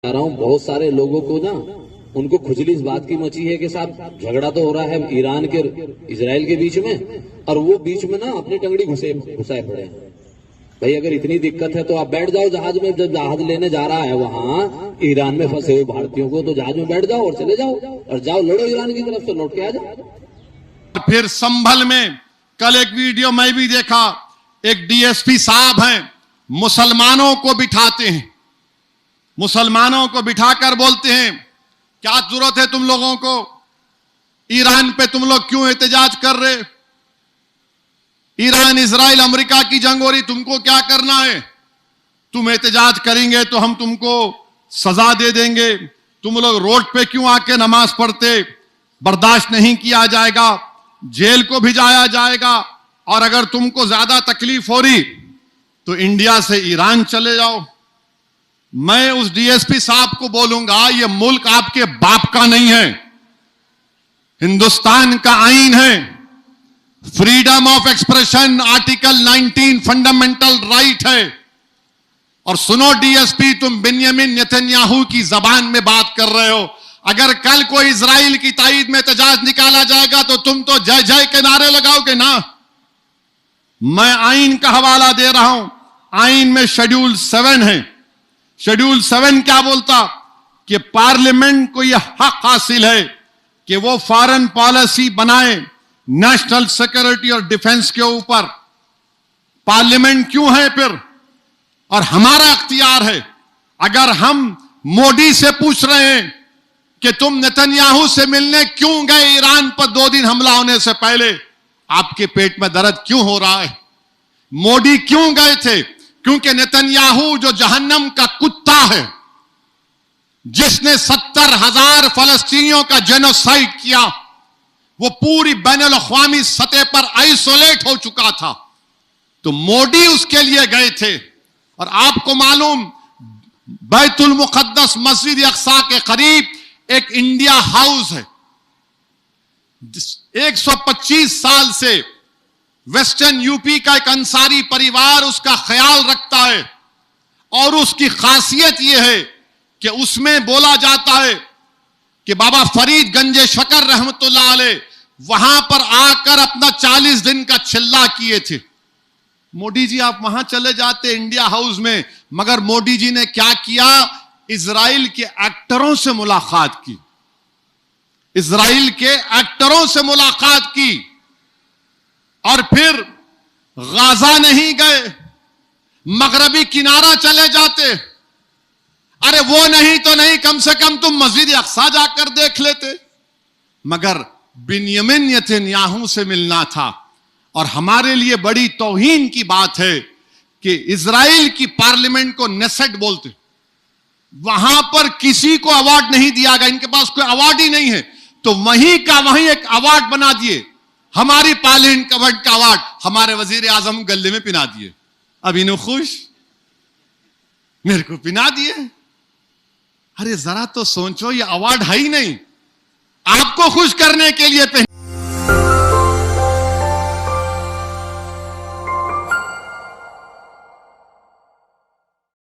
रहा हूँ, बहुत सारे लोगों को ना उनको खुजली इस बात की मची है कि साहब झगड़ा तो हो रहा है ईरान के इजराइल के बीच में, और वो बीच में ना अपनी टंगड़ी घुसाए पड़े हैं। भाई अगर इतनी दिक्कत है तो आप बैठ जाओ जहाज में, जब जहाज लेने जा रहा है वहां ईरान में फंसे हुए भारतीयों को, तो जहाज में बैठ जाओ और चले जाओ और जाओ लड़ो ईरान की तरफ से, लौट के आ जाओ। फिर संभल में कल एक वीडियो मैं भी देखा, एक डीएसपी साहब हैं, मुसलमानों को बिठाते हैं, मुसलमानों को बिठाकर बोलते हैं क्या जरूरत है तुम लोगों को, ईरान पे तुम लोग क्यों एहतजाज कर रहे, ईरान इजराइल अमेरिका की जंग हो रही, तुमको क्या करना है, तुम एहतजाज करेंगे तो हम तुमको सजा दे देंगे, तुम लोग रोड पे क्यों आके नमाज पढ़ते, बर्दाश्त नहीं किया जाएगा, जेल को भिजाया जाएगा, और अगर तुमको ज्यादा तकलीफ हो रही तो इंडिया से ईरान चले जाओ। मैं उस डीएसपी साहब को बोलूंगा ये मुल्क आपके बाप का नहीं है, हिंदुस्तान का आईन है, freedom of expression article 19 fundamental right है। और सुनो डीएसपी, तुम बिन्यामिन नेतन्याहू की जबान में बात कर रहे हो, अगर कल कोई इजराइल की ताईद में एहतजाज निकाला जाएगा तो तुम तो जय जय के नारे लगाओगे ना। मैं आईन का हवाला दे रहा हूं, आईन में शेड्यूल 7 है। शेड्यूल 7 क्या बोलता कि पार्लियामेंट को यह हक हासिल है कि वो फॉरेन पॉलिसी बनाए नेशनल सिक्योरिटी और डिफेंस के ऊपर। पार्लियामेंट क्यों है फिर, और हमारा अख्तियार है। अगर हम मोदी से पूछ रहे हैं कि तुम नेतन्याहू से मिलने क्यों गए ईरान पर 2 दिन हमला होने से पहले, आपके पेट में दर्द क्यों हो रहा है, मोदी क्यों गए थे, क्योंकि नेतन्याहू जो जहन्नम का कुत्ता है, जिसने 70,000 फलस्तीनियों का जेनोसाइड किया, वो पूरी बैनुल अक़वामी सतह पर आइसोलेट हो चुका था, तो मोदी उसके लिए गए थे। और आपको मालूम बैतुल मुक़द्दस मस्जिद अक़सा के करीब एक इंडिया हाउस है, 125 साल से वेस्टर्न यूपी का एक अंसारी परिवार उसका ख्याल रखता है, और उसकी खासियत यह है कि उसमें बोला जाता है कि बाबा फरीद गंजे शकर रहमतुल्लाह अलैह वहां पर आकर अपना 40 दिन का चिल्ला किए थे। मोदी जी आप वहां चले जाते इंडिया हाउस में, मगर मोदी जी ने क्या किया, इजराइल के एक्टरों से मुलाकात की, इजराइल के एक्टरों से मुलाकात की, और फिर गाजा नहीं गए, मगरबी किनारा चले जाते। अरे वो नहीं तो नहीं, कम से कम तुम मस्जिद अक़सा जाकर देख लेते। मगर बिन्यामिन नेतन्याहू से मिलना था। और हमारे लिए बड़ी तौहीन की बात है कि इजराइल की पार्लियामेंट को नेसेट बोलते, वहां पर किसी को अवार्ड नहीं दिया गया, इनके पास कोई अवार्ड ही नहीं है, तो वहीं का वहीं एक अवार्ड बना दिए, हमारी पार्लियामेंट का अवार्ड हमारे वजीर आजम गले में पिना दिए। अब इन्हों खुश, मेरे को पिना दिए। अरे जरा तो सोचो, ये अवार्ड है ही नहीं, आपको खुश करने के लिए